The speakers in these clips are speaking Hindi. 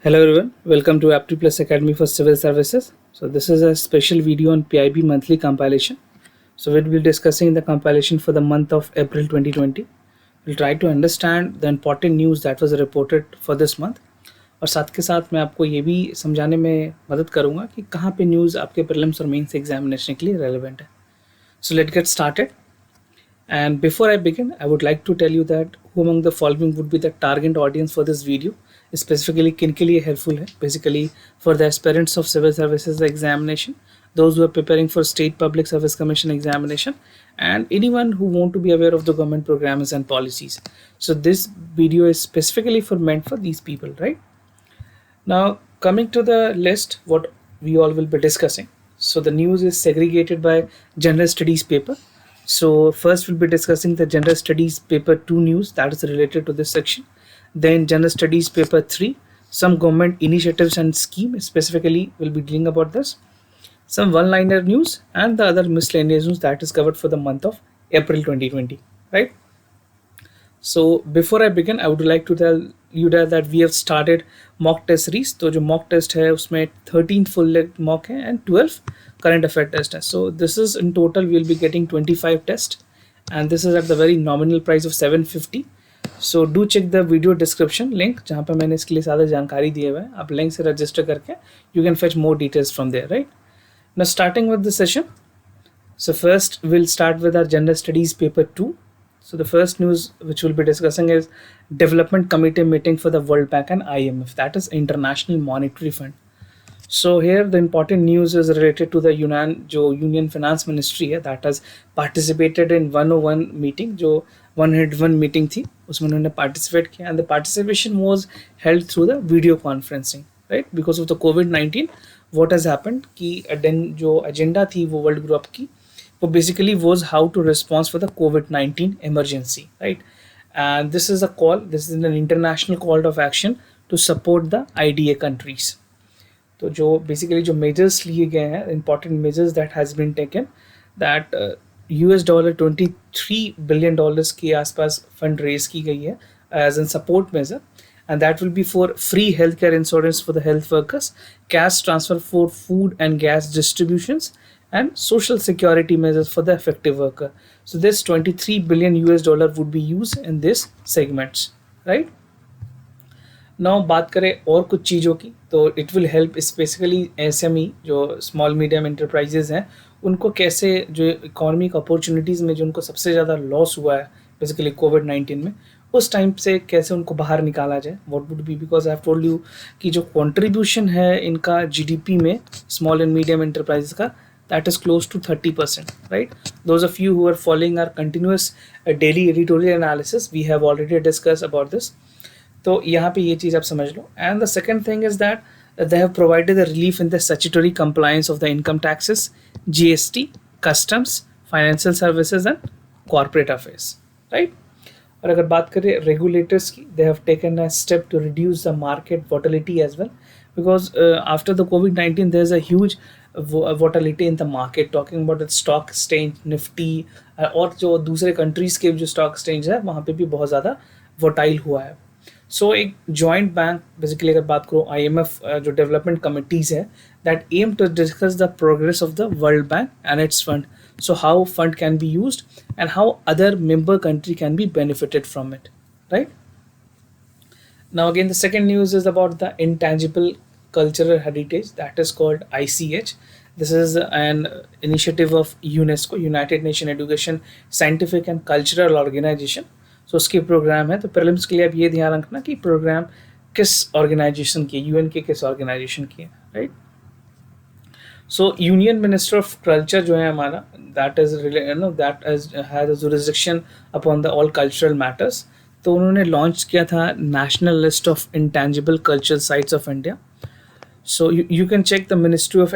Hello everyone, welcome to Apti Plus Academy for Civil Services. So this is a special video on PIB monthly compilation. So we'll be discussing the compilation for the month of April 2020. We'll try to understand the important news that was reported for this month. और साथ के साथ मैं आपको ये भी समझाने में मदद करूँगा कि कहाँ पे न्यूज़ आपके प्रीलिम्स और मेंस एग्जामिनेशन के लिए रेलेवेंट है. So let's get started. And before I begin, I would like to tell you that who among the following would be the target audience for this video. Specifically किन के लिए helpful है, basically for the aspirants of civil services examination, those who are preparing for state public service commission examination, and anyone who want to be aware of the government programs and policies. So this video is specifically for meant for these people, right? Now coming to the list, what we all will be discussing. So the news is segregated by general studies paper. So first we'll be discussing the general studies paper 2 news that is related to this section. Then general studies paper 3, some government initiatives and scheme specifically will be dealing about this. Some one-liner news and the other miscellaneous news that is covered for the month of April 2020, right? So before I begin, I would like to tell you that we have started mock test series. तो जो mock test है उसमें 13 full length mock है and 12 current affair test है. So this is in total we will be getting 25 tests and this is at the very nominal price of 750. So do check the video description link जहाँ पे मैंने इसके लिए सारा जानकारी दिए हुए हैं. आप लिंक से रजिस्टर करके you can fetch more details from there, right? Now starting with the session. So first we'll start with our general studies paper 2. So the first news which we'll be discussing is development committee meeting for the World Bank and IMF, that is International Monetary Fund. So here the important news is related to the Union Finance Ministry है that has participated in 101 meeting जो 101 meeting थी उसमें उन्होंने participate किया and the participation was held through the video conferencing, right? Because of the COVID-19 what has happened कि जो agenda थी वो world group की वो basically was how to respond for the COVID-19 emergency, right? And this is an international call of action to support the IDA countries. तो जो basically जो measures लिए गए हैं, important measures that has been taken, that $23 billion के आसपास fund raise की गई है as a support measure, and that will be for free healthcare insurance for the health workers, cash transfer for food and gas distributions, and social security measures for the affected worker. So this $23 billion would be used in this segments, right? Now बात करें और कुछ चीज़ों की तो it will help specifically SME जो स्मॉल मीडियम एंटरप्राइजेज हैं उनको कैसे जो इकोनॉमिक अपॉर्चुनिटीज़ में जो उनको सबसे ज़्यादा लॉस हुआ है बेसिकली कोविड-19 में उस टाइम से कैसे उनको बाहर निकाला जाए. What would be, because I have told you कि जो कंट्रीब्यूशन है इनका GDP में स्मॉल एंड मीडियम एंटरप्राइजेज का that is close to 30%, right? Those of you who are following our continuous daily editorial analysis, we have already discussed about this. तो यहाँ पे ये चीज़ आप समझ लो. And the second thing is that they have provided the relief in the statutory compliance of the income taxes, GST, customs, financial services and corporate affairs, right? और अगर बात करें रेगुलेटर्स की, they have taken a step to reduce the market volatility as well, because after the COVID-19 there is a huge volatility in the market, talking about the stock exchange, Nifty और जो दूसरे कंट्रीज़ के जो स्टॉक एक्सचेंज है वहाँ पे भी बहुत ज़्यादा वोटाइल हुआ है. सो एक जॉइंट बैंक बेसिकली अगर बात करो IMF जो डेवलपमेंट कमिटीज़ है that aim to discuss the progress of the world bank and its fund. So how fund can be used and how other member country can be benefited from it, right? Now again the second news is about the intangible cultural heritage that is called ICH. This is an initiative of UNESCO, United Nations Education, Scientific and Cultural Organization. So उसके प्रोग्राम है. तो प्रीलिम्स के लिए अब ये ध्यान रखना कि प्रोग्राम किस ऑर्गेनाइजेशन की, UN के किस ऑर्गेनाइजेशन की है, राइट? सो यूनियन मिनिस्टर ऑफ कल्चर जो है हमारा that has a jurisdiction upon the all cultural matters. तो उन्होंने लॉन्च किया था national list of intangible cultural sites of India. So you can check the ministry of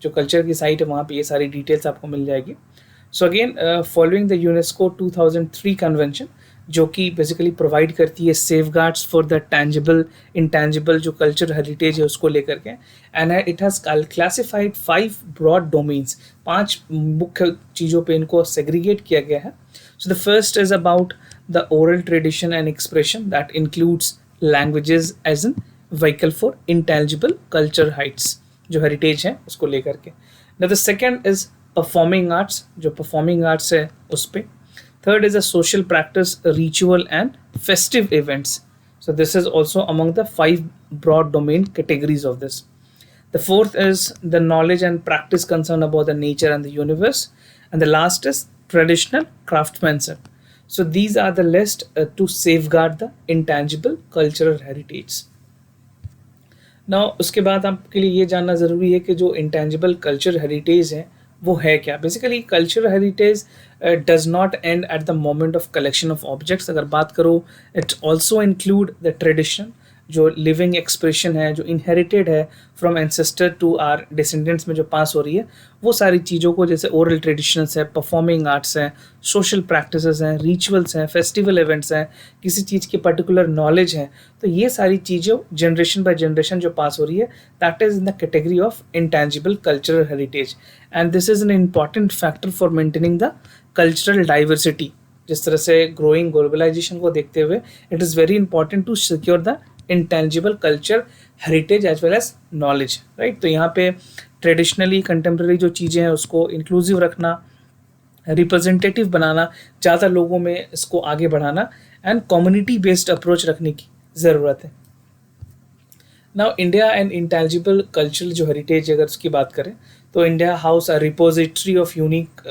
जो कल्चर की साइट है वहाँ पे ये सारी डिटेल्स आपको मिल जाएगी. So again following the UNESCO 2003 convention जो कि बेसिकली प्रोवाइड करती है safeguards for the tangible intangible जो कल्चर हेरिटेज है उसको लेकर के, and it has classified 5 broad domains, 5 मुख्य चीज़ों पे इनको सेग्रीगेट किया गया है. So the first is about the oral tradition and expression that includes languages as an vehicle for intelligible culture heights, जो हेरिटेज है उसको लेकर के। Now the second is performing arts, जो परफॉर्मिंग आर्ट्स है उस पे। Third is a social practice, ritual and festive events. So this is also among the 5 broad domain categories of this. The fourth is the knowledge and practice concerned about the nature and the universe. And the last is traditional craftsmanship. So these are the list to safeguard the intangible cultural heritage. Now उसके बाद आपके लिए ये जानना ज़रूरी है कि जो इंटेंजिबल कल्चर हेरिटेज है वो है क्या। Basically cultural heritage does not end at the moment of collection of objects. अगर बात करो, it also include the tradition, जो लिविंग एक्सप्रेशन है, जो इनहेरिटेड है from ancestor to our descendants में जो पास हो रही है, वो सारी चीज़ों को, जैसे ओरल ट्रेडिशंस है, परफॉर्मिंग आर्ट्स हैं, सोशल प्रैक्टिसेस हैं, रिचुअल्स हैं, फेस्टिवल इवेंट्स हैं, किसी चीज़ की पर्टिकुलर नॉलेज है, तो ये सारी चीज़ें जनरेशन बाय जनरेशन जो पास हो रही है, that is in the category of intangible cultural heritage. And this is an important factor for maintaining the cultural diversity. जिस तरह से ग्रोइंग ग्लोबलाइजेशन को देखते हुए, it is very important to secure the intangible culture heritage as well as knowledge, right. तो यहाँ पे ट्रेडिशनली कंटेम्प्रेरी जो चीज़ें हैं उसको इंक्लूसिव रखना, रिप्रेजेंटेटिव बनाना, ज़्यादा लोगों में इसको आगे बढ़ाना, एंड कम्युनिटी बेस्ड अप्रोच रखने की ज़रूरत है। Now India and intangible cultural जो हेरिटेज, अगर उसकी बात करें तो India house a repository of unique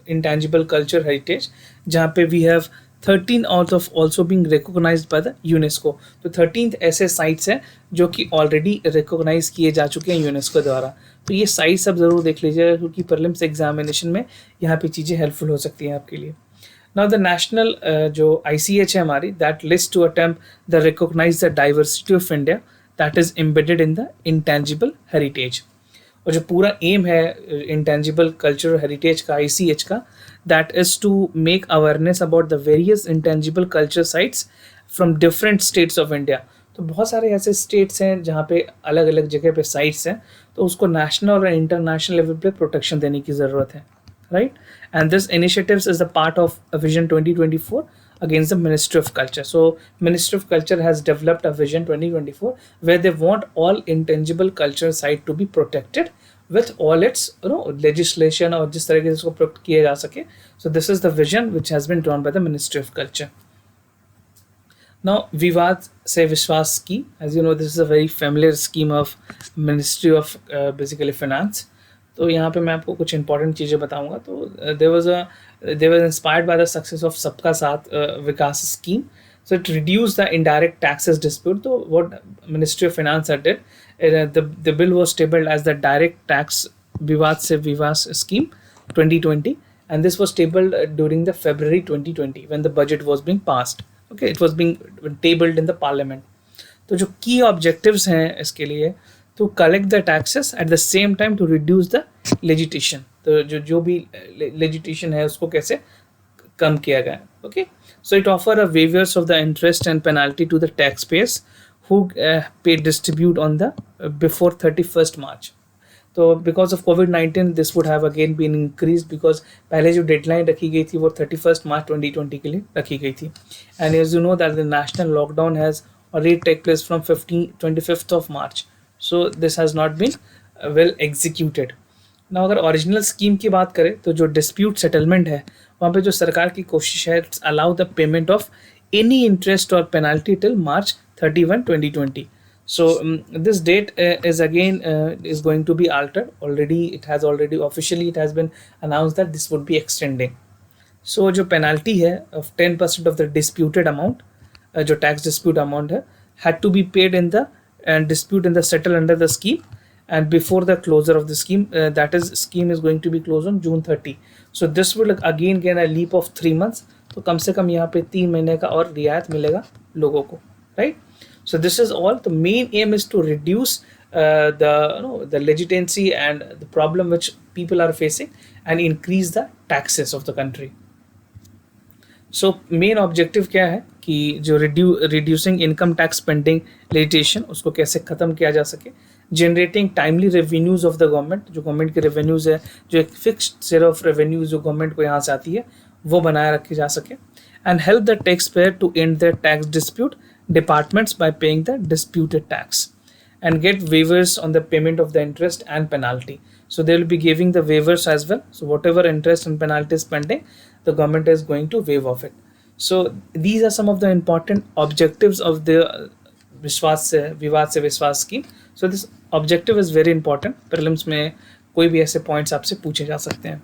intangible culture heritage, जहाँ पे we have 13 out of also being recognised by the UNESCO. तो 13th ऐसे साइट्स हैं जो कि ऑलरेडी रिकॉग्नाइज किए जा चुके हैं यूनेस्को द्वारा। तो ये साइट्स अब ज़रूर देख लीजिएगा, क्योंकि प्रीलिम्स एग्जामिनेशन में यहाँ पे चीज़ें हेल्पफुल हो सकती हैं आपके लिए। नाउ द नेशनल जो ICH है हमारी, that list to attempt the recognise the diversity of India that is embedded in the intangible heritage. और जो पूरा एम है इंटेंजिबल कल्चरल हेरिटेज का, ICH का, that is to make awareness about the various intangible culture sites from different states of India. तो बहुत सारे ऐसे स्टेट्स हैं जहाँ पे अलग अलग जगह पे साइट्स हैं, तो उसको नेशनल और इंटरनेशनल लेवल पे प्रोटेक्शन देने की ज़रूरत है, right. And this initiatives is the part of vision 2024 against the Ministry of Culture. So Ministry of Culture has developed a vision 2024 where they want all intangible culture site to be protected with all its legislation, और जिस तरीके से इसको प्रोटेक्ट किया जा सके. So this is the vision which has been drawn by the Ministry of Culture. Now विवाद से विश्वास की, as you know, this is a very familiar scheme of Ministry of basically Finance. तो यहाँ पे मैं आपको कुछ इंपॉर्टेंट चीज़ें बताऊँगा. तो they were inspired by the success of सबका साथ विकास scheme. So it reduced the indirect taxes dispute. So what Ministry of Finance had did, the bill was tabled as the direct tax विवाद से विवास scheme 2020, and this was tabled during the February 2020 when the budget was being passed. Okay, it was being tabled in the parliament. तो जो key objectives हैं इसके लिए, to collect the taxes at the same time to reduce the legislation. तो जो भी legislation है उसको कैसे कम किया गया. Okay, so it offer a waivers of the interest and penalty to the taxpayers who pay distribute on the before 31st March. तो because of COVID-19 this would have again been increased, because पहले जो deadline रखी गई थी वो 31st March 2020 के लिए रखी गई थी. And as you know that the national lockdown has already take place from 25th of March. So this has not been well executed. Now अगर ओरिजिनल स्कीम की बात करें तो जो डिस्प्यूट सेटलमेंट है वहाँ पे जो सरकार की कोशिश है, allow the payment of any interest और penalty till March 31, 2020. So this date is again is going to be altered. Already it has officially it has been announced that this would be extending. So जो पेनल्टी है of 10% of the disputed amount, जो टैक्स डिस्प्यूट अमाउंट है, had to be paid in the and dispute in the settle under the scheme and before the closure of the scheme, that is scheme is going to be closed on June 30. So this will again gain a leap of 3 months. तो कम से कम यहाँ पे 3 महीने का और रियायत मिलेगा लोगों को, right? So this is all. The main aim is to reduce the legitimacy and the problem which people are facing and increase the taxes of the country. So main objective क्या है कि जो reducing income tax pending legislation उसको कैसे ख़त्म किया जा सके, generating timely revenues of the government, जो गवर्नमेंट के रेवेन्यूज़ है, जो एक फिक्स्ड शेयर ऑफ रेवेन्यूज़ जो गवर्नमेंट को यहाँ से आती है वो बनाए रखी जा सके, and help the tax payer to end the tax dispute departments by paying the disputed tax. and get waivers on the payment of the interest and penalty. So they will be giving the waivers as well. So whatever interest and penalty is pending, the government is going to waive off it. So these are some of the important objectives of the विश्वास से विवाद से विश्वास scheme. So this objective is very important. Prelims में कोई भी ऐसे points आपसे पूछे जा सकते हैं.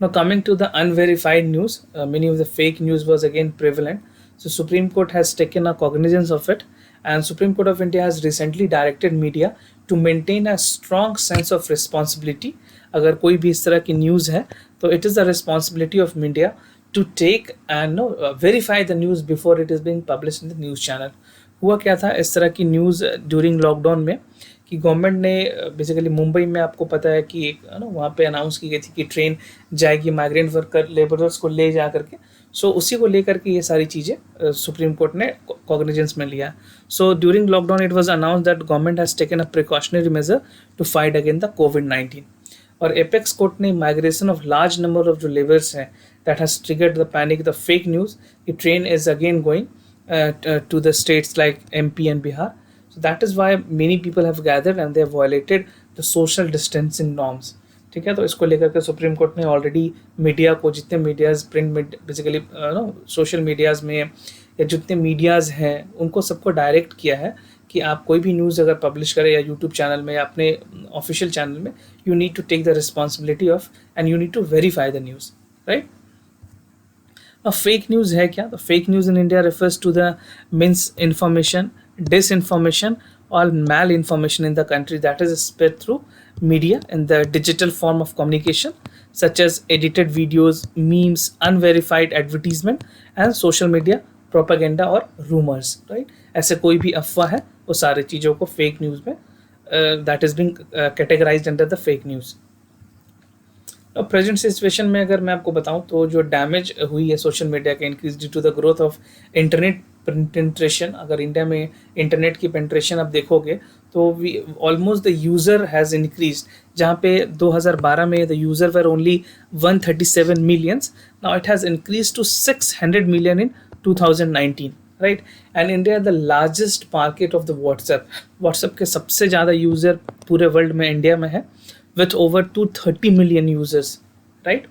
Now coming to the unverified news, many of the fake news was again prevalent. So Supreme Court has taken a cognizance of it, and Supreme Court of India has recently directed media to maintain a strong sense of responsibility. अगर कोई भी इस तरह की news है, तो it is the responsibility of media to take and verify the news before it is being published in the news channel. हुआ क्या था इस तरह की न्यूज़ ड्यूरिंग लॉकडाउन में कि गवर्नमेंट ने बेसिकली मुंबई में आपको पता है कि एक वहाँ पे अनाउंस की गई थी कि ट्रेन जाएगी माइग्रेंट वर्कर लेबरर्स को ले जा करके. सो उसी को लेकर के ये सारी चीज़ें सुप्रीम कोर्ट ने कॉग्निजेंस में लिया. So during lockdown it was announce that government has taken a precautionary measure to fight against the कोविड-19. और एपेक्स कोर्ट ने migration of large number of जो लेबर्स हैं that has triggered the panic, the fake news कि train is again going to the states like MP and Bihar. So that is why many people have gathered and they have violated the social distancing norms. ठीक है, तो इसको लेकर के सुप्रीम कोर्ट ने ऑलरेडी मीडिया को, जितने medias print basically social medias में या जितने मीडियाज हैं उनको सबको डायरेक्ट किया है कि आप कोई भी न्यूज़ अगर पब्लिश करें या यूट्यूब चैनल में या अपने ऑफिशियल चैनल में, you need to take the responsibility of and you need to verify the news, right. Fake news है क्या? तो fake news in India refers to the misinformation, disinformation or malinformation in the country that is spread through media in the digital form of communication such as edited videos, memes, unverified advertisement and social media propaganda or rumors, right? ऐसे कोई भी अफवाह है वो सारी चीज़ों को फेक न्यूज़ में that is being categorized under the fake news. Present situation में अगर मैं आपको बताऊं तो जो डैमेज हुई है सोशल मीडिया के increase due to the growth of internet penetration. अगर इंडिया में इंटरनेट की पेंट्रेशन आप देखोगे तो we almost the user has increase. जहाँ पे 2012 में the user were only 137 millions, now it has increase to 600 million in 2019, right. And India the largest market of the WhatsApp के सबसे ज़्यादा यूज़र पूरे वर्ल्ड में इंडिया में है with over 230 million users, right?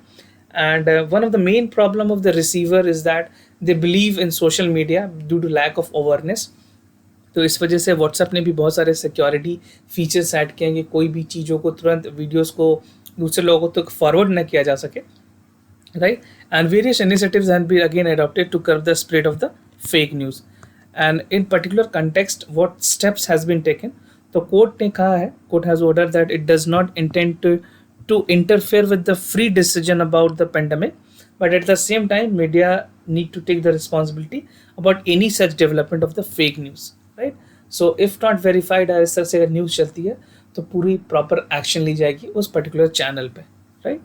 And one of the main problem of the receiver is that they believe in social media due to lack of awareness. तो इस वजह से WhatsApp ने भी बहुत सारे सिक्योरिटी फीचर्स ऐड किए हैं कि कोई भी चीज़ों को तुरंत वीडियोस को दूसरे लोगों तक फॉरवर्ड न किया जा सके, right? And various initiatives have been again adopted to curb the spread of the fake news. And in particular context, what steps has been taken? तो कोर्ट ने कहा है, court has order that it does not intend to interfere with the free decision about the pandemic, but at the same time media need to take the responsibility about any such development of the fake news, right. So if not verified इस तरह से अगर न्यूज़ चलती है तो पूरी प्रॉपर एक्शन ली जाएगी उस पर्टिकुलर चैनल पे, राइट.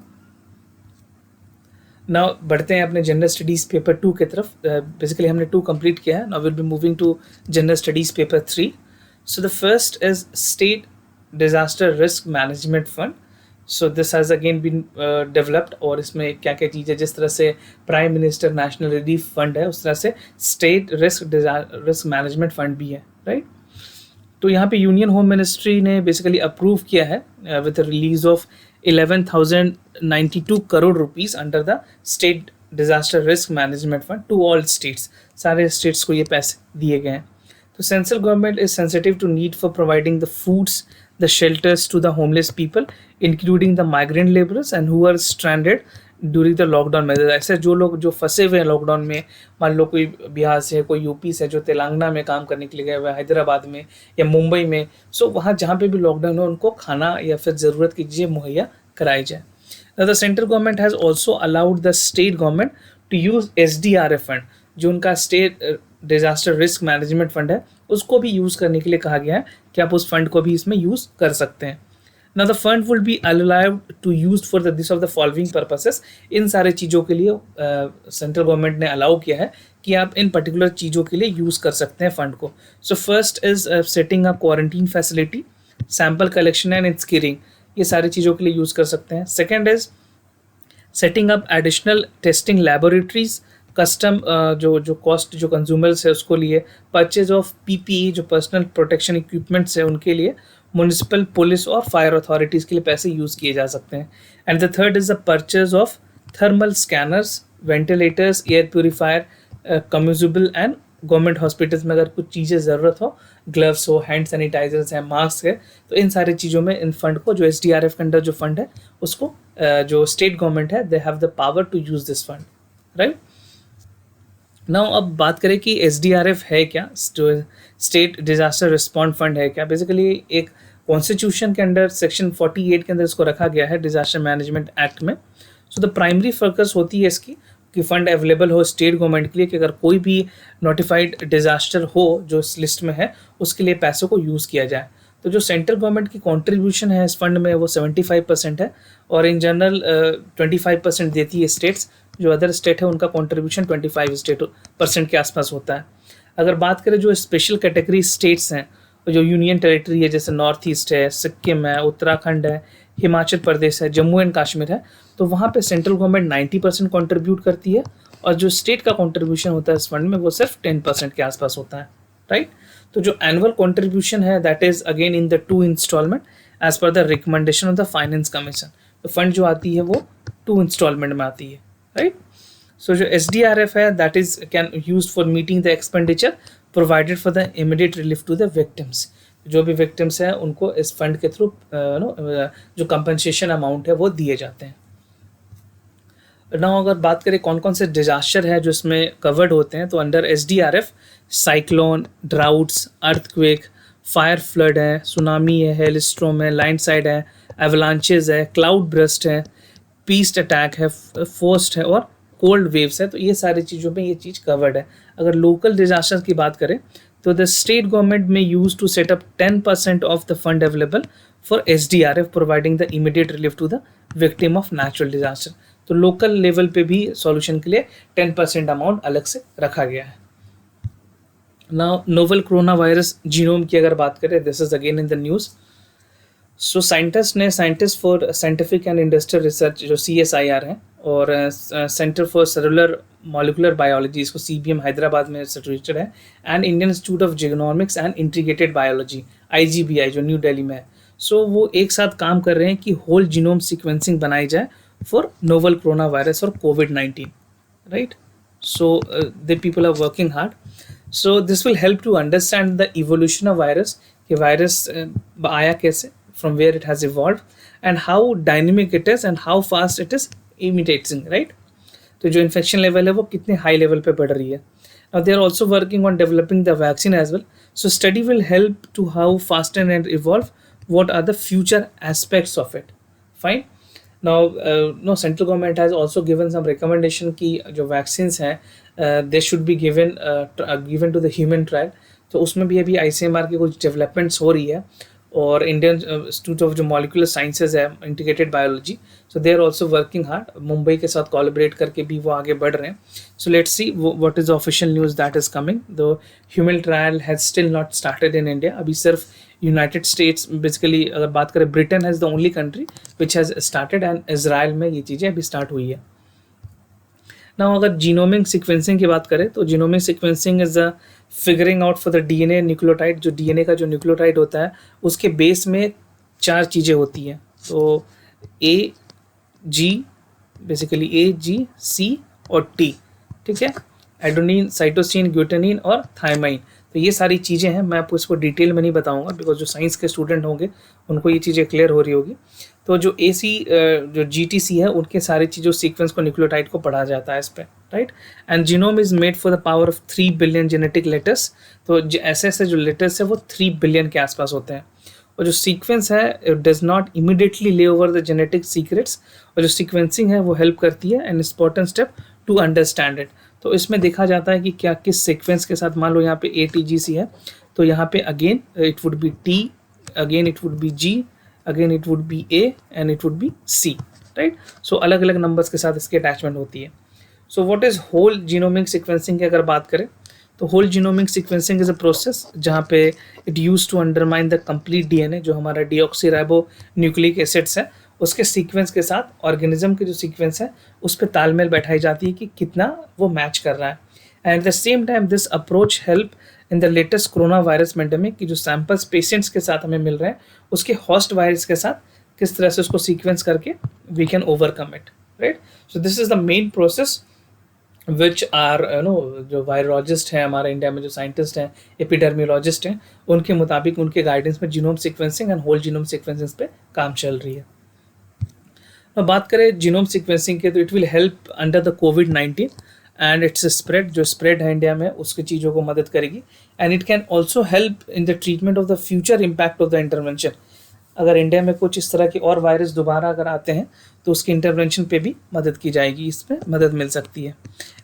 नाउ बढ़ते हैं अपने जनरल स्टडीज़ पेपर 2 की तरफ. बेसिकली हमने 2 कंप्लीट किया है. Now will be moving to general studies paper 3. So the first is State Disaster Risk Management Fund. So this has again been developed और इसमें क्या क्या चीज़ें, जिस तरह से prime minister national relief fund है उस तरह से स्टेट रिस्क मैनेजमेंट फंड भी है, राइट. तो यहाँ पे यूनियन होम मिनिस्ट्री ने बेसिकली अप्रूव किया है with release of 11,092 crore rupees under the state disaster risk management fund to all states. सारे स्टेट्स को ये पैसे दिए गए हैं. The central government is sensitive to need for providing the foods, the shelters to the homeless people, including the migrant laborers and who are stranded during the lockdown measures. ऐसे जो लोग जो फंसे हुए हैं लॉकडाउन में, मान लो कोई बिहार से, कोई यूपी से, जो तेलंगाना में काम करने के लिए गए हुए, हैदराबाद में या मुंबई में, सो वहाँ जहाँ पे भी लॉकडाउन हो उनको खाना या फिर ज़रूरत की चीज़ें मुहैया कराई जाए. The central government has also allowed the state government to use SDRF fund, जो उनका state disaster risk management fund है, उसको भी यूज़ करने के लिए कहा गया है कि आप उस फंड को भी इसमें यूज़ कर सकते हैं. Now the fund will be allowed to use for the this of the following purposes. इन सारे चीज़ों के लिए सेंट्रल गवर्नमेंट ने अलाउ किया है कि आप इन पर्टिकुलर चीज़ों के लिए यूज़ कर सकते हैं फंड को. So first is setting a quarantine facility, sample collection and screening, ये सारी चीज़ों के लिए यूज़ कर सकते हैं. Second is setting up additional testing laboratories, custom जो कॉस्ट जो कंज्यूमर्स है उसको लिए, परचेज ऑफ पीपीई जो पर्सनल प्रोटेक्शन इक्विपमेंट्स है उनके लिए, म्यूनिसिपल पुलिस और फायर अथॉरिटीज़ के लिए पैसे यूज़ किए जा सकते हैं। And the third is the purchase of thermal scanners, ventilators, air purifier, consumable and government hospitals में अगर कुछ चीज़ें ज़रूरत हो, ग्लव्स हो, हैंड सैनिटाइजर्स हैं, मास्क है, तो इन सारी चीज़ों में इन फंड को, जो SDRF के अंडर जो फंड है उसको जो स्टेट गवर्नमेंट है, they have the power to use this fund, right. Now अब बात करें कि SDRF है क्या, जो स्टेट डिजास्टर रिस्पॉन्ड फंड है क्या। बेसिकली एक कॉन्स्टिट्यूशन के अंडर सेक्शन 48 के अंदर इसको रखा गया है डिजास्टर मैनेजमेंट एक्ट में। सो द प्राइमरी फोकस होती है इसकी कि फंड अवेलेबल हो स्टेट गवर्नमेंट के लिए कि अगर कोई भी नोटिफाइड डिजास्टर हो जो इस लिस्ट में है उसके लिए पैसों को यूज़ किया जाए। तो जो सेंट्रल गवर्नमेंट की कंट्रीब्यूशन है इस फंड में वो 75% है, और इन जनरल 25% देती है स्टेट्स। जो अदर स्टेट है उनका कंट्रीब्यूशन 25% के आसपास होता है। अगर बात करें जो स्पेशल कैटेगरी स्टेट्स हैं, जो यूनियन टेरिटरी है, जैसे नॉर्थ ईस्ट है, सिक्किम है, उत्तराखंड है, हिमाचल प्रदेश है, जम्मू एंड कश्मीर है, तो वहाँ पे सेंट्रल गवर्नमेंट 90% कंट्रीब्यूट करती है, और जो स्टेट का कंट्रीब्यूशन होता है इस फंड में वो सिर्फ 10% के आसपास होता है, राइट। तो जो एनुअल कंट्रीब्यूशन है that is again in the 2 instalment as per the recommendation of the finance commission. तो फंड जो आती है वो 2 इंस्टॉलमेंट में आती है, राइट। सो जो SDRF है that is can use for meeting the expenditure provided for the immediate relief to the victims. जो भी विक्टिम्स हैं उनको इस फंड के थ्रू जो कंपनसेशन अमाउंट है वो दिए जाते हैं। ना अगर बात करें कौन कौन से डिजास्टर है जो इसमें कवर्ड होते हैं, तो under SDRF cyclone, droughts, earthquake, fire flood है, सुनामी है, हेलस्ट्रॉम है, लैंडस्लाइड है, एवलांचेस है, क्लाउड ब्रस्ट है, पीस्ट अटैक है, फोस्ट है और कोल्ड वेव्स है। तो ये सारी चीज़ों में ये चीज़ कवर्ड है। अगर लोकल डिजास्टर की बात करें तो the state government may use to set up 10% of the fund available for SDRF providing the immediate relief to the victim of natural disaster. तो लोकल लेवल पे भी सॉल्यूशन के लिए 10% अमाउंट अलग से रखा गया है। Now novel corona virus genome की अगर बात करें, this is again in the news. So scientist for scientific and industrial research जो CSIR है, और centre for cellular molecular biology, इसको CBM हैदराबाद में सिचुएटेड है, and Indian institute of genomics and integrated biology IGBI जो न्यू दिल्ली में है। सो वो एक साथ काम कर रहे हैं कि होल जीनोम सीक्वेंसिंग बनाई जाए फॉर नोवेल कोरोना वायरस और COVID-19, right. So the people are working hard. So this will help to understand the evolution of virus, कि वायरस आया कैसे, from where it has evolved, and how dynamic it is and how fast it is imitating, right? तो जो इन्फेक्शन लेवल है वो कितने हाई लेवल पे बढ़ रही है। Now they are also working on developing the vaccine as well. So study will help to how fast and evolve. What are the future aspects of it? Fine. Now, no, central government has also given some recommendation कि जो vaccines हैं they should be given to the human trial. तो उसमें भी अभी ICMR की कुछ डेवलपमेंट्स हो रही है, और इंडियन इंस्टीट्यूट ऑफ जो मॉलिकुलर साइंसेज है, integrated biology, so they are also working hard. Mumbai के साथ कोलैबोरेट करके भी वो आगे बढ़ रहे हैं। So let's see what is official news that is coming. The human trial has still not started in India. अभी सिर्फ यूनाइटेड स्टेट्स, बेसिकली अगर बात करें, Britain has the only country which has started, and Israel में ये चीज़ें अभी स्टार्ट हुई है। ना अगर जीनोमिक सीक्वेंसिंग की बात करें तो genomic sequencing is the figuring out for the DNA nucleotide. जो DNA का जो न्यूक्लियोटाइड होता है उसके बेस में 4 चीज़ें होती हैं। तो AG, बेसिकली AGC और T, ठीक है, एडोनिन, साइटोसिन, ग्लूटानिन और थायमाइन। तो ये सारी चीज़ें हैं। मैं आपको इसको डिटेल में नहीं बताऊंगा बिकॉज जो साइंस के स्टूडेंट होंगे उनको ये चीज़ें क्लियर हो रही होगी। तो जो जो GTC है उनके सारी चीज़ों सीक्वेंस को, न्यूक्लियोटाइड को पढ़ा जाता है इस पर, right. And genome is made for the power of 3 billion genetic letters. तो ऐसे जो लेटर्स है वो 3 बिलियन के आसपास होते हैं। और जो सीक्वेंस है it does not immediately lay over the genetic secrets, और जो सीक्वेंसिंग है वो हेल्प करती है an important step to understand it. तो इसमें देखा जाता है कि क्या किस सीक्वेंस के साथ, मान लो यहाँ पे ATGC है तो यहाँ पे again it would be T, again it would be G, again it would be A and it would be C, right. So अलग अलग नंबर्स के साथ इसकी अटैचमेंट होती है। So what is whole genomic sequencing की अगर बात करें तो whole genomic sequencing is a process जहाँ पे it use to undermine the complete DNA, जो हमारा डीऑक्सी राइबो न्यूक्लिक एसिड्स है उसके सीक्वेंस के साथ ऑर्गेनिज्म के जो सीक्वेंस है उस पर तालमेल बैठाई जाती है कि कितना वो मैच कर रहा है। And at the same time this approach help in the latest corona virus pandemic की जो सैंपल्स पेशेंट्स के साथ हमें मिल रहे हैं उसके होस्ट वायरस के साथ किस तरह से उसको सीक्वेंस करके we can overcome it, right. So this is the main process which are जो वायरोलॉजिस्ट हैं हमारे इंडिया में, जो साइंटिस्ट हैं, एपिडर्मियोलॉजिस्ट हैं, उनके मुताबिक उनके गाइडेंस में genome sequencing and whole genome sequencing पे काम चल रही है। अब बात करें जीनोम सीक्वेंसिंग के, तो it will help under the covid and it's spread, जो स्प्रेड है इंडिया में उसकी चीज़ों को मदद करेगी। And it can also help in the treatment of the future impact of the intervention. अगर इंडिया में कुछ इस तरह के और वायरस दोबारा अगर आते हैं तो उसकी इंटरवेंशन पे भी मदद की जाएगी, इसमें मदद मिल सकती है।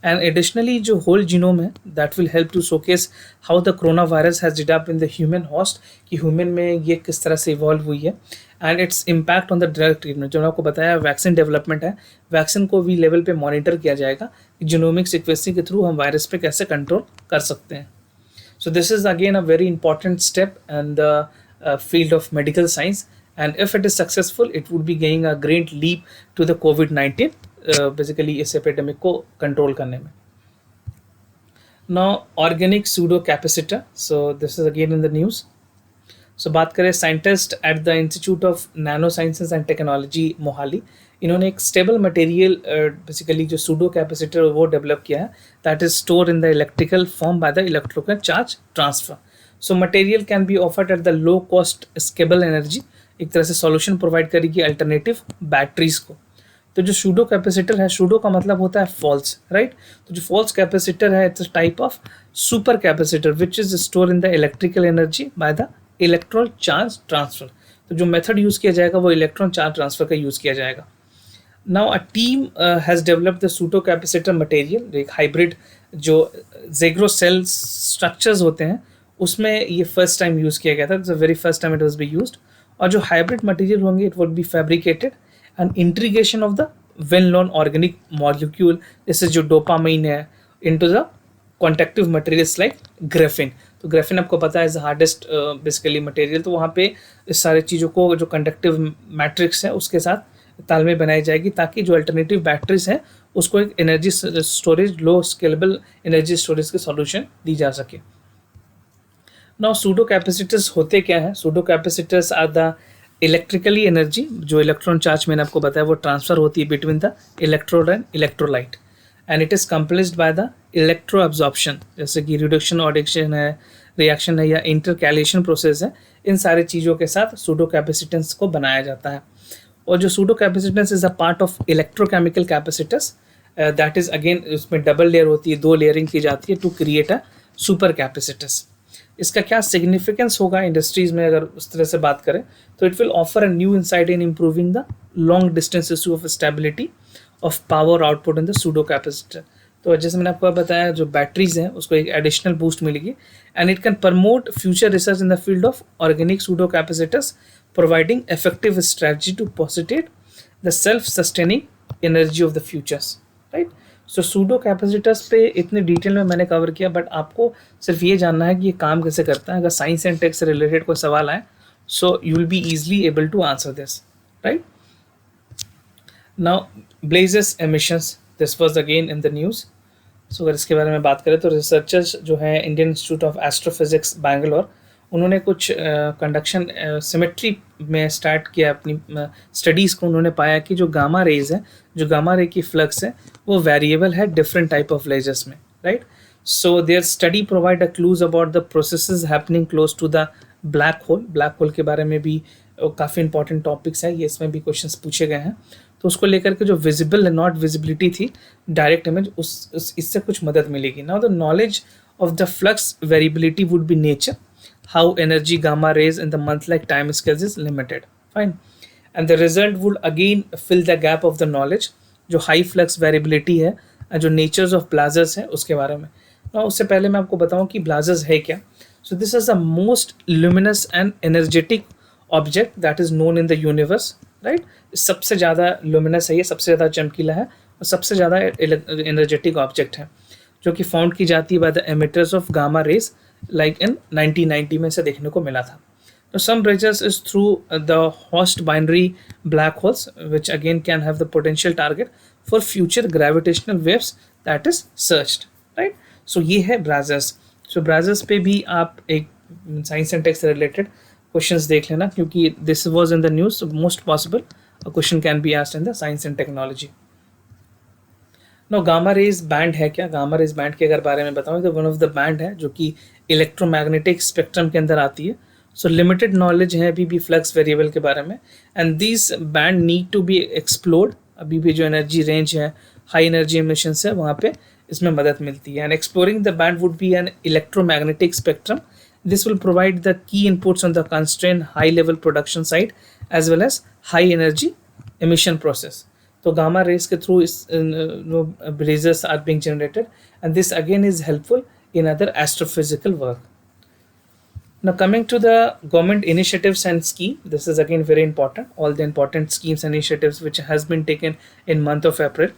एंड एडिशनली जो होल जीनोम है that will help to showcase how the corona virus has developed in the human host, कि ह्यूमन में ये किस तरह से इवॉल्व हुई है, and its impact on the drug treatment. जो मैंने आपको बताया वैक्सीन डेवलपमेंट है, वैक्सीन को भी लेवल पे मॉनिटर किया जाएगा कि जीनोमिक सीक्वेंसिंग के थ्रू हम वायरस पे कैसे कंट्रोल कर सकते हैं। So this is again a very important step in the field of medical science, and if it is successful, it would be gaining a great leap to the COVID-19 basically इस epidemic को control करने में। Now organic pseudo capacitor, so this is again in the news. So बात करें scientist at the institute of nano sciences and technology Mohali, इन्होंने एक स्टेबल मटेरियल बेसिकली जो सूडो कैपेसिटर वो डेवलप किया है that is store in the electrical form by the electrical charge transfer. So material can be offered at the low cost scalable energy, एक तरह से सॉल्यूशन प्रोवाइड करेगी अल्टरनेटिव बैटरीज को। तो जो सूडो कैपेसिटर है, सूडो का मतलब होता है फॉल्स, राइट। तो जो फॉल्स कैपेसिटर है it's a type of super capacitor which is store in the electrical energy by the electron charge transfer. तो जो मेथड यूज किया जाएगा वो इलेक्ट्रॉन चार्ज ट्रांसफर का यूज किया जाएगा। Now a team has developed the pseudo capacitor material, एक हाइब्रिड जो जेग्रो सेल स्ट्रक्चर्स होते हैं उसमें ये फर्स्ट टाइम यूज किया गया था, it's the very first time it was be used. और जो हाइब्रिड मटेरियल होंगे it would be fabricated and integration of the well known organic molecule, जैसे जो डोपामाइन है, into the conductive materials like graphene. तो ग्रेफिन आपको पता है इज हार्डेस्ट बेसिकली मटेरियल, तो वहाँ पे इस सारे चीज़ों को जो कंडक्टिव मैट्रिक्स है उसके साथ तालमेल बनाई जाएगी ताकि जो अल्टरनेटिव बैटरीज हैं उसको एक energy storage, low scalable energy storage के सॉल्यूशन दी जा सके। नाउ सूडो कैपेसिटर्स होते क्या है? Pseudo capacitors are the electrically energy, जो इलेक्ट्रॉन चार्ज मैंने आपको बताया वो ट्रांसफर होती है between the electrode and electrolyte, and it is complexed by the electro absorption, जैसे कि रिडक्शन ऑडिक्शन है, रिएक्शन है या इंटरकैलेशन प्रोसेस है। इन सारे चीज़ों के साथ सूडो कैपेसिटेंस को बनाया जाता है। और जो pseudo capacitance is a part of electrochemical capacitors, that is again उसमें डबल लेयर होती है, 2 लेयरिंग की जाती है to create a super capacitors. इसका क्या सिग्निफिकेंस होगा इंडस्ट्रीज में अगर उस तरह से बात करें तो it will offer a new insight in improving the long distance issue of stability of power output in the pseudo capacitor. तो जैसे मैंने आपको बताया जो बैटरीज हैं उसको एक एडिशनल बूस्ट मिलेगी, and it can promote future research in the field of organic pseudo capacitors, providing effective strategy to posit the self sustaining energy of the futures, right. So pseudo capacitors पे इतने डिटेल में मैंने कवर किया, बट आपको सिर्फ ये जानना है कि ये काम कैसे करता है। अगर साइंस एंड टेक से रिलेटेड कोई सवाल आए so you will be easily able to answer this, right. Now blazes emissions, this was again in the news. So अगर इसके बारे में बात करें तो रिसर्चर्स जो है Indian institute of astrophysics Bangalore, उन्होंने कुछ कंडक्शन सिमेट्री में स्टार्ट किया अपनी स्टडीज़ को। उन्होंने पाया कि जो गामा रेज है, जो गामा रे की फ्लक्स है वो वेरिएबल है डिफरेंट टाइप ऑफ लेजर्स में, right. So their study provide a clues about the processes happening close to the black hole. Black hole के बारे में भी काफ़ी इंपॉर्टेंट टॉपिक्स है, ये इसमें भी क्वेश्चंस पूछे गए हैं। तो उसको लेकर के जो विजिबल एंड नॉट विजिबिलिटी थी डायरेक्ट इमेज, इससे कुछ मदद मिलेगी। Now the knowledge of the flux variability would be nature, how energy gamma rays in the month-like time scales is limited, fine, and the result would again fill the gap of the knowledge जो high flux variability है, जो natures of blazars है उसके बारे में। उससे पहले मैं आपको बताऊं कि blazars है क्या। So this is the most luminous and energetic object that is known in the universe, right। सबसे ज़्यादा luminous है ये, सबसे ज़्यादा चमकीला है और सबसे ज़्यादा energetic object है, जो कि फाउंड की जाती है by the emitters of gamma rays like in 1990 में से देखने को मिला था। Now, some bridges is through the host binary black holes, which again can have the potential target for future gravitational waves that is searched, right? So ये है ब्राजर्स. सो ब्राजर्स पे भी आप एक साइंस एंड टेक से रिलेटेड क्वेश्चंस देख लेना, क्योंकि this was in the news. Most possible a question can be asked in the science and technology. No gamma rays band है क्या? गामा रेज बैंड के अगर बारे में बताऊं तो वन ऑफ द बैंड है जो कि इलेक्ट्रोमैग्नेटिक स्पेक्ट्रम के अंदर आती है. सो लिमिटेड नॉलेज है अभी भी फ्लक्स वेरिएबल के बारे में, and this band need to be explored. अभी भी जो एनर्जी रेंज है, हाई एनर्जी एमिशंस है, वहाँ पे इसमें मदद मिलती है. And exploring the band would be an electromagnetic spectrum. This will provide the key inputs on the constraint high level production side as well as high energy emission process. So gamma rays के through lasers are being generated, and this again is helpful in other astrophysical work. Now coming to the government initiatives and scheme, this is again very important. All the important schemes and initiatives which has been taken in month of April.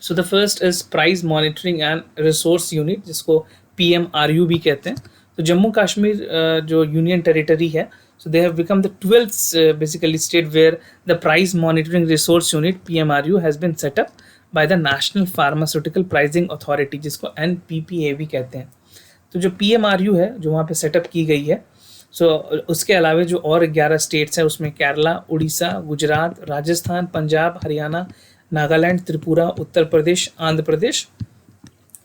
So the first is Price Monitoring and Resource Unit, जिसको PMRU भी कहते हैं. तो जम्मू कश्मीर जो यूनियन टेरिटरी है, so they have become the 12th basically state where the price monitoring resource unit PMRU has been set up by the National Pharmaceutical Pricing Authority, जिसको NPPA भी कहते हैं. तो जो PMRU है जो वहाँ पे सेटअप की गई है, सो उसके अलावा जो और 11 स्टेट्स हैं उसमें केरला, उड़ीसा, गुजरात, राजस्थान, पंजाब, हरियाणा, नागालैंड, त्रिपुरा, उत्तर प्रदेश, आंध्र प्रदेश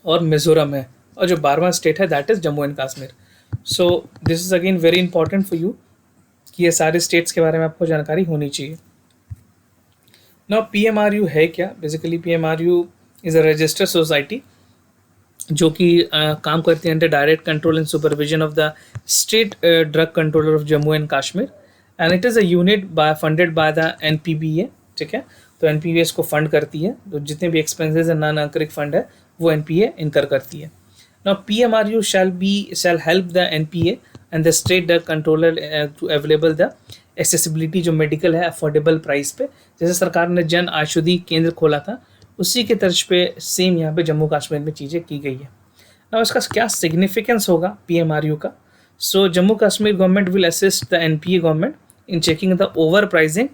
और मिजोरम है, और जो 12वां स्टेट है that is Jammu and Kashmir. So this is again very important for you कि ये सारे स्टेट्स के बारे में आपको जानकारी होनी चाहिए. नाउ PMRU है क्या? Basically PMRU is a registered society जो कि काम करती है under direct control and supervision of the state drug controller of Jammu and Kashmir, and it is a unit funded by the NPPA. ठीक है, तो NPPA इसको फंड करती है, तो जितने भी एक्सपेंसेस है, नॉन आंकरिक फंड है, वो NPA इनकर करती है. Now PMRU shall help the NPA and the state drug controller to available the accessibility जो मेडिकल है अफोर्डेबल प्राइस पे. जैसे सरकार ने जन औषधि केंद्र खोला था, उसी के तर्ज पे सेम यहाँ पे जम्मू कश्मीर में चीज़ें की गई है. Now इसका क्या सिग्निफिकेंस होगा PMRU का? So Jammu Kashmir government will assist the NPA government in checking the over pricing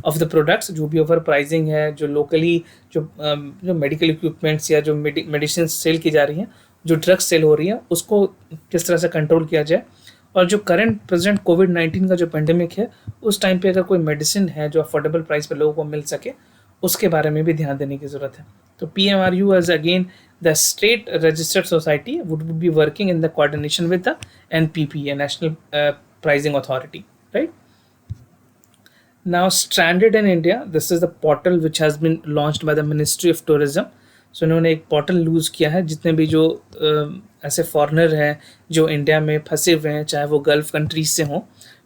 of the products. जो भी ओवर प्राइजिंग है, जो लोकली जो मेडिकल इक्विपमेंट्स या जो मेडिसिन सेल की जा रही हैं, जो ड्रग्स सेल हो रही है, उसको किस तरह से कंट्रोल किया जाए. और जो करंट प्रेजेंट कोविड-19 का जो पेंडेमिक है, उस टाइम पे अगर कोई मेडिसिन है जो अफोर्डेबल प्राइस पे लोगों को मिल सके, उसके बारे में भी ध्यान देने की ज़रूरत है. तो PMRU as again the state registered society would be working in the coordination with the NPPA, national pricing authority, right. Now Stranded in India, this is the portal which has been launched by the Ministry of Tourism. सो इन्होंने एक पोर्टल लूज़ किया है, जितने भी जो ऐसे फॉरनर हैं जो इंडिया में फंसे हुए हैं, चाहे वो गल्फ कंट्रीज से हों,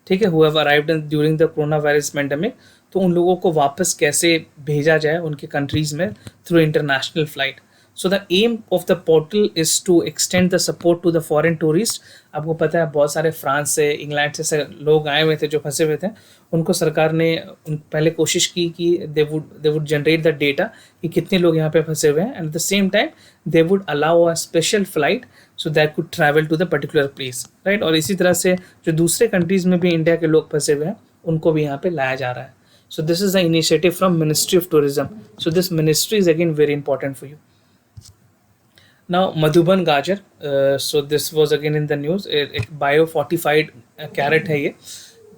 ठीक है, who have arrived during the corona virus pandemic, तो उन लोगों को वापस कैसे भेजा जाए उनके कंट्रीज़ में through international flight. So the aim of the portal is to extend the support to the foreign tourist. आपको पता है बहुत सारे फ्रांस से, इंग्लैंड से लोग आए हुए थे जो फंसे हुए थे. उनको सरकार ने पहले कोशिश की कि they would generate the data कि कितने लोग यहाँ पे फंसे हुए हैं, and at the same time they would allow a special flight so that could travel to the particular place, right. और इसी तरह से जो दूसरे कंट्रीज़ में भी इंडिया के लोग फंसे हुए हैं, उनको भी यहाँ पे लाया जा रहा है. So this is the initiative from ministry of tourism. So this ministry is again very important for you. Now Madhuban Gajar, so this was again in the news. एक बायो फोर्टिफाइड कैरेट है ये.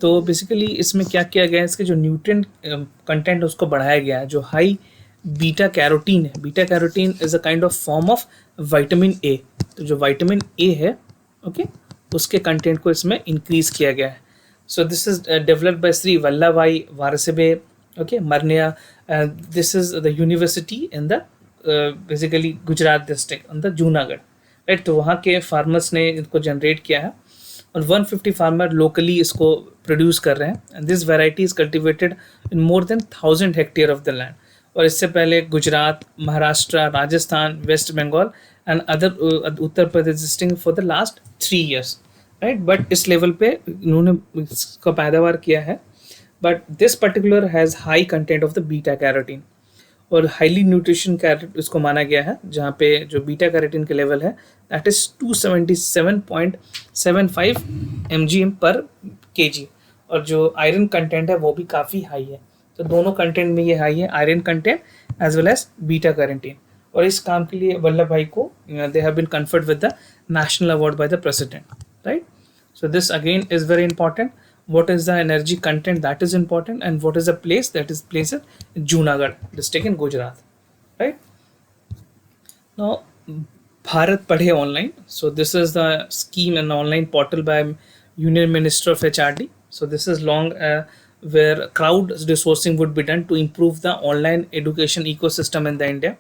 तो बेसिकली इसमें क्या किया गया है, इसके जो न्यूट्रिएंट कंटेंट उसको बढ़ाया गया है. जो हाई बीटा कैरोटीन है, beta carotene is a kind of form of vitamin A. तो जो विटामिन ए है, ओके, उसके कंटेंट को इसमें इंक्रीज किया गया है. So this is developed by Shri Vallabh Bhai वारसबे, ओके, मरनिया. This is the university in the basically Gujarat district अंदर जूनागढ़, राइट. तो वहाँ के फार्मर्स ने इनको जनरेट किया है, और 150 फार्मर लोकली इसको प्रोड्यूस कर रहे हैं. And this variety is cultivated in more than 1000 hectare of the land. और इससे पहले Gujarat, Maharashtra, Rajasthan, West Bengal and other Uttar Pradesh district for the last 3 years, right. But इस लेवल पे इन्होंने इसका पैदावार किया है. But this particular has high content of the beta carotene, और हाईली न्यूट्रिशन कैरेट इसको माना गया है, जहाँ पे जो बीटा कैरोटीन के लेवल है दैट इज़ 277.75 mg पर kg, और जो आयरन कंटेंट है वो भी काफ़ी हाई है। तो दोनों कंटेंट में ये हाई है, iron content as well as beta carotene. और इस काम के लिए वल्लभ भाई को they have been conferred with the national award by the president, right. So this again is very important. What is the energy content, that is important, and what is the place, that is placed in Junagadh district in Gujarat, right? Now, Bharat Padhe Online. So this is the scheme and online portal by Union Minister of HRD. So this is long where crowd resourcing would be done to improve the online education ecosystem in the India.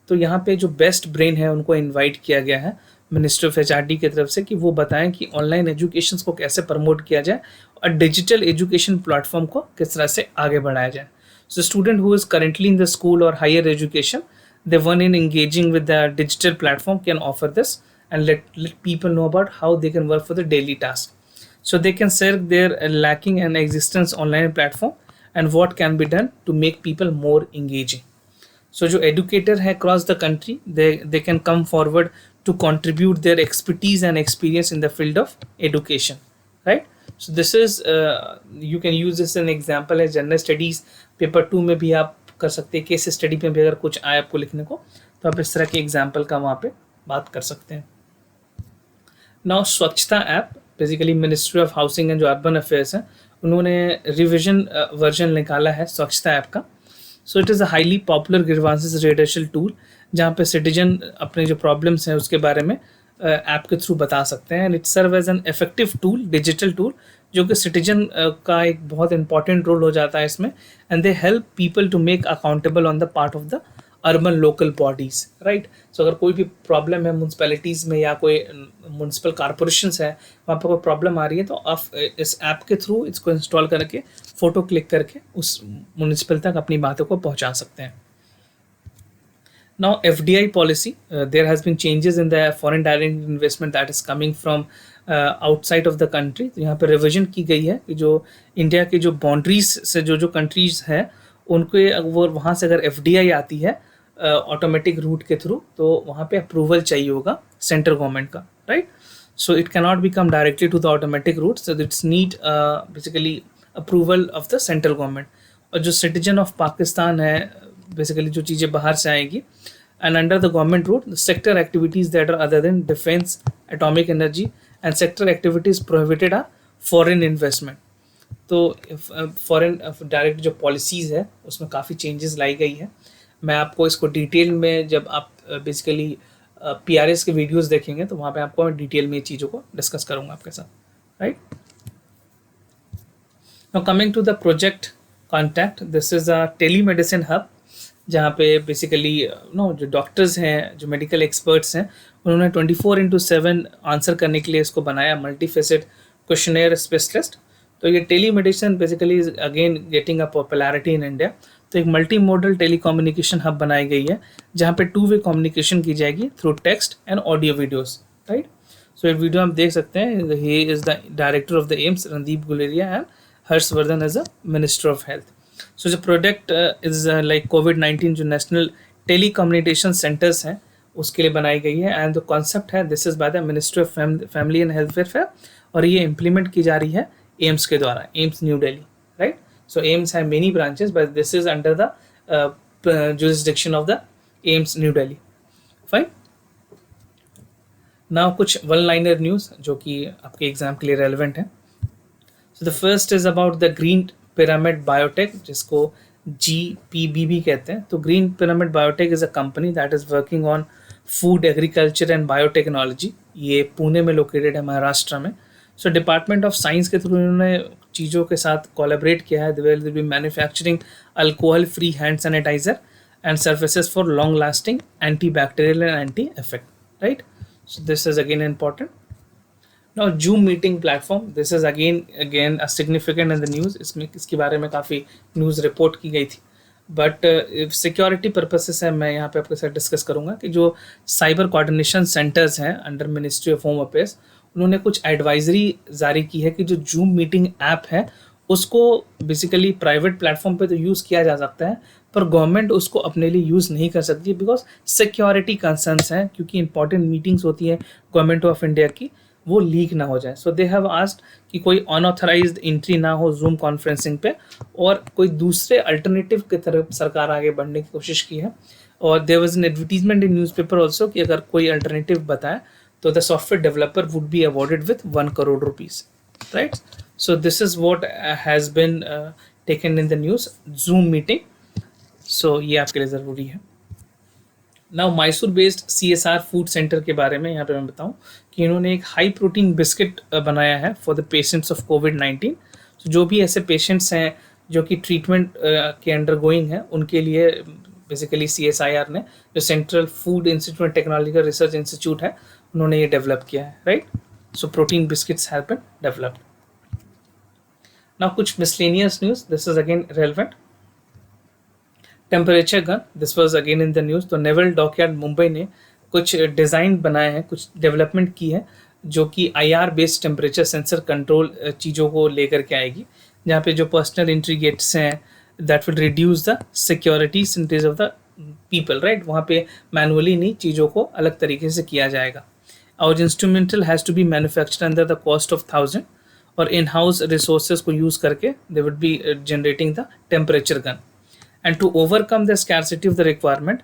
तो यहाँ पे जो बेस्ट ब्रेन है उनको इनवाइट किया गया है मिनिस्ट्री ऑफ एचआरडी की तरफ से कि वो बताएं कि ऑनलाइन एजुकेशन को कैसे प्रमोट किया जाए और डिजिटल एजुकेशन प्लेटफॉर्म को किस तरह से आगे बढ़ाया जाए। So student who is currently in the school or higher education, the one in engaging with the digital platform can offer this and let people know about how they can work for the daily task. So they can share their lacking and existence online platform and what can be done to make people more engaging. So जो educator है across the country, they can come forward to contribute their expertise and experience in the field of education, right? So this is you can use this as an example as general studies paper 2 में भी आप कर सकते हैं, केस स्टडी में भी अगर कुछ आए आपको लिखने को तो आप इस तरह के एग्जाम्पल का वहाँ पे बात कर सकते हैं। नाउ स्वच्छता app, basically ministry of housing and जो अर्बन अफेयर्स हैं उन्होंने रिविजन वर्जन निकाला है स्वच्छता ऐप का। So it is a highly popular grievances radial tool जहाँ पे सिटीजन अपने जो प्रॉब्लम्स हैं उसके बारे में ऐप के थ्रू बता सकते हैं। And it serve as an effective tool, digital tool, जो कि सिटीजन का एक बहुत इंपॉर्टेंट रोल हो जाता है इसमें। And they help people to make accountable on the part of the urban local bodies, right. So अगर कोई भी प्रॉब्लम है म्यूनसिपैलिटीज़ में या कोई म्यूनसिपल कॉरपोरेशंस है वहाँ पर कोई प्रॉब्लम आ रही है तो आप इस ऐप के थ्रू इसको इंस्टॉल करके फ़ोटो क्लिक करके उस म्यूनसिपल तक अपनी बातों को पहुँचा सकते हैं। Now FDI policy, there has been changes in the foreign direct investment that is coming from outside of the country. तो यहाँ पर रिविजन की गई है कि जो इंडिया के जो बाउंड्रीज से जो कंट्रीज हैं उनके वो वहाँ से अगर FDI आती है ऑटोमेटिक रूट के थ्रू तो वहाँ पे अप्रूवल चाहिए होगा सेंट्रल गवर्नमेंट का, right. So it can not be come directly to the automatic route, so it's need basically approval of the central government. और जो सिटीजन ऑफ पाकिस्तान है बेसिकली जो चीज़ें बाहर से आएंगी and under the government route, the sector activities that are other than defense, atomic energy and sector activities prohibited are foreign investment. तो फॉरेन डायरेक्ट जो पॉलिसीज़ है उसमें काफ़ी चेंजेस लाई गई है। मैं आपको इसको डिटेल में जब आप बेसिकली PRS के वीडियोस देखेंगे तो वहाँ पे आपको डिटेल में चीज़ों को डिस्कस करूँगा आपके साथ, right. Now coming to the project contact, this is a telemedicine hub जहाँ पे बेसिकली जो डॉक्टर्स हैं, जो मेडिकल एक्सपर्ट्स हैं, उन्होंने 24/7 आंसर करने के लिए इसको बनाया, मल्टीफेसेट क्वेश्चनेयर स्पेशलिस्ट। तो ये telemedicine basically is again getting a popularity in India. तो एक मल्टी मॉडल टेलीकम्युनिकेशन हब बनाई गई है जहाँ पे 2-वे कम्युनिकेशन की जाएगी through text and audio videos, right. So ये वीडियो आप देख सकते हैं, he is the director of the AIIMS Randeep Guleria and Harsh Vardhan as a minister of health. So जो प्रोडक्ट इज़ लाइक कोविड-19 जो नेशनल टेलीकम्युनिकेशन सेंटर्स हैं उसके लिए बनाई गई है। एंड द कॉन्सेप्ट है this is by the ministry of family and health welfare और ये इम्प्लीमेंट की जा रही है एम्स के द्वारा, एम्स न्यू दिल्ली, राइट। सो एम्स है many branches but this is under the jurisdiction of the AIIMS new Delhi, fine. Now कुछ वन लाइनर न्यूज़ जो कि आपके एग्जाम के लिए रेलिवेंट है। So the first is about the green pyramid biotech जिसको GPBB कहते हैं। तो green pyramid biotech is a company that is working on food agriculture and biotechnology. ये पुणे में लोकेटेड है, महाराष्ट्र में। सो डिपार्टमेंट ऑफ साइंस के थ्रू इन्होंने चीज़ों के साथ कोलैबोरेट किया है। They will be manufacturing alcohol free hand sanitiser and surfaces for long lasting anti bacterial and anti effect, right. So this is again important. Now Zoom meeting platform, this is again a significant in the news। इसमें इसके बारे में काफ़ी न्यूज़ रिपोर्ट की गई थी बट सिक्योरिटी पर्पसेस है मैं यहाँ पे आपके साथ डिस्कस करूँगा कि जो साइबर कोऑर्डिनेशन सेंटर्स हैं under ministry of home affairs उन्होंने कुछ एडवाइजरी जारी की है कि जो जूम मीटिंग ऐप है उसको बेसिकली प्राइवेट प्लेटफॉर्म पे तो यूज़ किया जा सकता है पर गवर्नमेंट उसको अपने लिए यूज़ नहीं कर सकती बिकॉज सिक्योरिटी कंसर्न्स हैं, क्योंकि इंपॉर्टेंट मीटिंग्स होती हैं गवर्नमेंट ऑफ इंडिया की वो लीक ना हो जाए. सो दे हैव आस्क्ड कि कोई अनऑथराइज्ड एंट्री ना हो जूम कॉन्फ्रेंसिंग पे, और कोई दूसरे अल्टरनेटिव की तरफ सरकार आगे बढ़ने की कोशिश की है. और there was an advertisement in newspaper also कि अगर कोई अल्टरनेटिव बताए तो the software developer would be awarded with 1 crore rupees. Right? So this is what has been taken in the news. Zoom meeting. So ये आपके लिए ज़रूरी है. Now Mysore based CSR food centre के बारे में यहाँ पे मैं बताऊँ कि इन्होंने एक हाई प्रोटीन बिस्किट बनाया है फॉर द पेशेंट्स ऑफ कोविड-19. तो जो भी ऐसे पेशेंट्स हैं जो कि ट्रीटमेंट के अंडर गोइंग हैं, उनके लिए बेसिकली CSIR ने, जो central food institute technological research institute है, उन्होंने ये डेवलप किया है. राइट? So protein biscuits have been developed. Now कुछ miscellaneous news, this is again relevant. Temperature gun, this was again in the news. तो नेवल डॉकयार्ड मुंबई ने कुछ डिज़ाइन बनाए हैं, कुछ डेवलपमेंट की है, जो कि IR based temperature sensor control चीज़ों को लेकर के आएगी, जहाँ पे जो पर्सनल एंट्री गेट्स हैं that will reduce the security सेंटेज ऑफ द पीपल. राइट? वहाँ पे मैनुअली नहीं, चीज़ों को अलग तरीके से किया जाएगा. और instrumental has to be manufactured under the cost of 1000, और इन हाउस रिसोर्सेज को यूज़ करके they would be generating the temperature gun. And to overcome the scarcity of the requirement,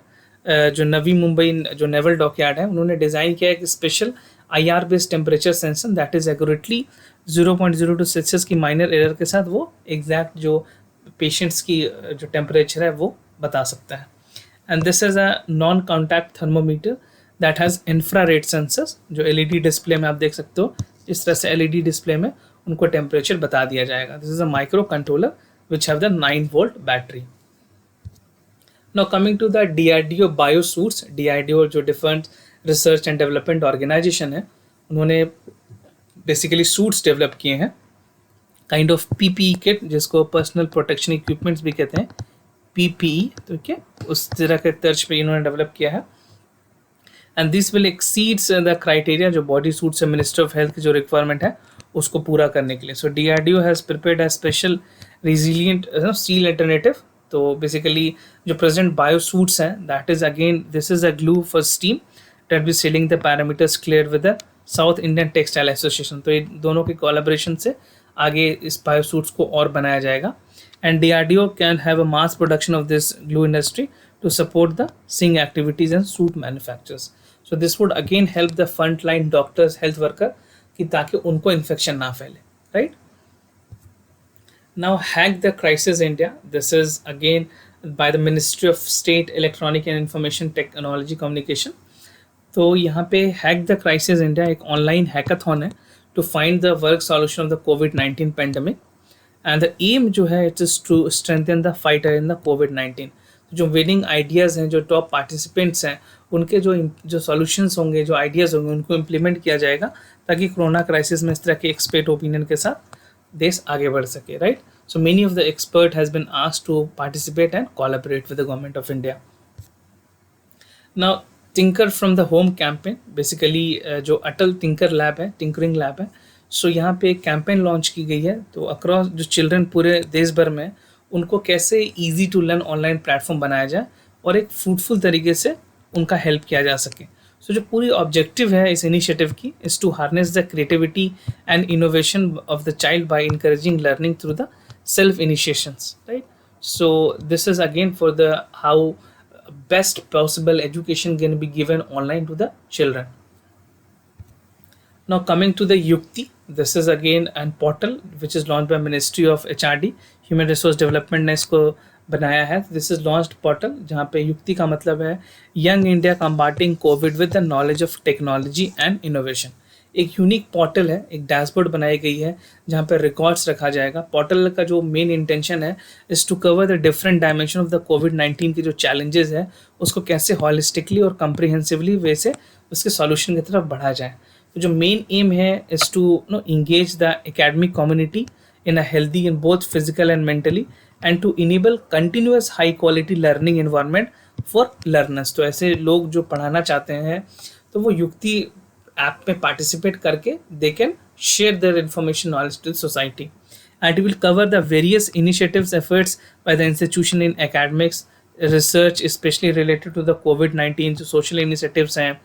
जो नवी मुंबई जो नेवल डॉकयार्ड है, उन्होंने डिज़ाइन किया है एक special IR based temperature sensor that is accurately 0.02 Celsius की माइनर एरर के साथ वो एग्जैक्ट जो पेशेंट्स की जो टेम्परेचर है वो बता सकता है. And this is a non contact thermometer that has infrared sensors, जो LED डिस्प्ले में आप देख सकते हो, इस तरह से LED डिस्प्ले में उनको टेम्परेचर बता दिया जाएगा. This is a micro controller which have the 9 volt battery. Now coming to the DRDO BioSuits, DRDO जो different research and development organisation है, उन्होंने बेसिकली सूट्स डेवलप किए हैं, काइंड ऑफ PPE किट, जिसको पर्सनल प्रोटेक्शन इक्विपमेंट्स भी कहते हैं, PPE. तो क्या उस तरह के तर्ज पे इन्होंने डेवलप किया है. And this will exceeds the criteria जो बॉडी सूट से मिनिस्ट्री ऑफ हेल्थ की जो रिक्वायरमेंट है उसको पूरा करने के लिए. सो DRDO has prepared a special resilient steel alternative. तो बेसिकली जो प्रेजेंट बायोसूट्स हैं, that is again this is a glue for steam that be selling the parameters clear with the south Indian textile association. तो ये दोनों के कोलैबोरेशन से आगे इस बायोसूट्स को और बनाया जाएगा. And DRDO can have a mass production of this glue industry to support the sing activities and suit manufacturers. So this would again help the front line doctors, health worker, कि ताकि उनको इन्फेक्शन ना फैले. Right? Now Hack the Crisis India. This is again by the Ministry of State Electronic and Information Technology Communication. तो यहाँ पे Hack the Crisis India एक ऑनलाइन हैकाथॉन है to find the work solution of the COVID-19 pandemic. And the aim जो है it is to strengthen the fight in the COVID-19. जो विनिंग आइडियाज़ हैं, जो टॉप पार्टिसिपेंट्स हैं, उनके जो सॉल्यूशंस होंगे, जो आइडियाज़ होंगे, उनको इम्प्लीमेंट किया जाएगा ताकि कोरोना क्राइसिस में इस तरह के एक्सपर्ट ओपिनियन के साथ देश आगे बढ़ सके. Right? So many of the expert has been asked to participate and collaborate with the government of India. Now Tinker from the Home campaign, basically जो अटल टिंकर लैब है, टिंकरिंग लैब है, सो यहाँ पे एक कैंपेन लॉन्च की गई है. तो अक्रॉस जो चिल्ड्रन पूरे देश भर में, उनको कैसे easy to learn online platform बनाया जाए और एक फ्रूटफुल तरीके से उनका हेल्प किया जा सके. सो जो पूरी ऑब्जेक्टिव है इस इनिशिएटिव की is to harness the creativity and innovation of the child by encouraging learning through the self initiations. Right? So this is again for the how best possible education can be given online to the children. Now coming to the Yukti, this is again an portal which is launched by Ministry of HRD, Human Resource Development ने इसको बनाया है. This is launched portal जहाँ पे युक्ति का मतलब है Young India Combating COVID with the Knowledge of Technology and Innovation. एक यूनिक पोर्टल है, एक डैशबोर्ड बनाई गई है जहाँ पर रिकॉर्ड्स रखा जाएगा. पोर्टल का जो मेन इंटेंशन है is to cover the different dimension of the COVID-19 की जो चैलेंजेस है उसको कैसे हॉलिस्टिकली और कम्प्रिहेंसिवली वे से उसके सॉल्यूशन की तरफ बढ़ा जाए. तो जो मेन एम है is to engage the academic community in a healthy in both physical and mentally and to enable continuous high quality learning environment for learners. तो ऐसे लोग जो पढ़ाना चाहते हैं तो वो युक्ति ऐप में पार्टिसिपेट करके they can share their information knowledge to society. And it will cover the various initiatives efforts by the institution in academics research specially related to the COVID-19. जो सोशल इनिशिएटिव्स हैं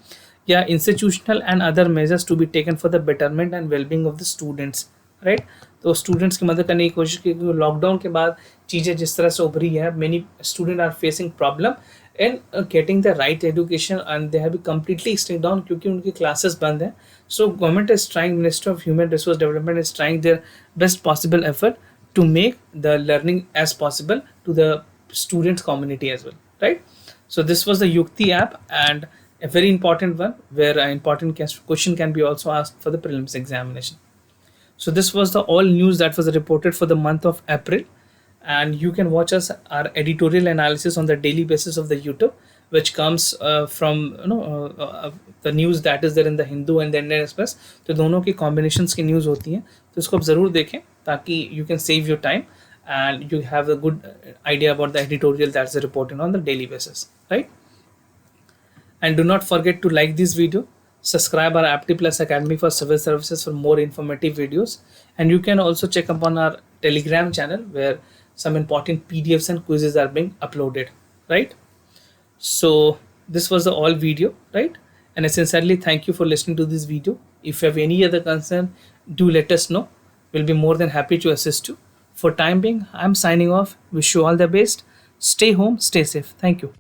yeah, institutional and other measures to be taken for the betterment and well-being of the students, right? तो स्टूडेंट्स की मदद करने की कोशिश की, क्योंकि लॉकडाउन के बाद चीज़ें जिस तरह से उभरी है, many student are facing problem in getting the right education and they have be completely stay down क्योंकि उनकी क्लासेस बंद हैं. So government is trying, minister of human resource development is trying their best possible effort to make the learning as possible to the students community as well, right? So this was the Yukti app, and a very important one where an important question can be also asked for the prelims examination. So this was the all news that was reported for the month of April, and you can watch us our editorial analysis on the daily basis of the YouTube, which comes from the news that is there in the Hindu and the Indian Express. तो दोनों की combinations की news होती हैं, तो इसको आप ज़रूर देखें ताकि you can save your time and you have a good idea about the editorial that's reported on the daily basis, right? And do not forget to like this video, subscribe our Apti Plus Academy for civil services for more informative videos, and you can also check upon our Telegram channel where some important PDFs and quizzes are being uploaded, right? So this was the all video, right? And I sincerely thank you for listening to this video. If you have any other concern, do let us know. We'll be more than happy to assist you. For time being, I'm signing off. Wish you all the best. Stay home, stay safe. Thank you.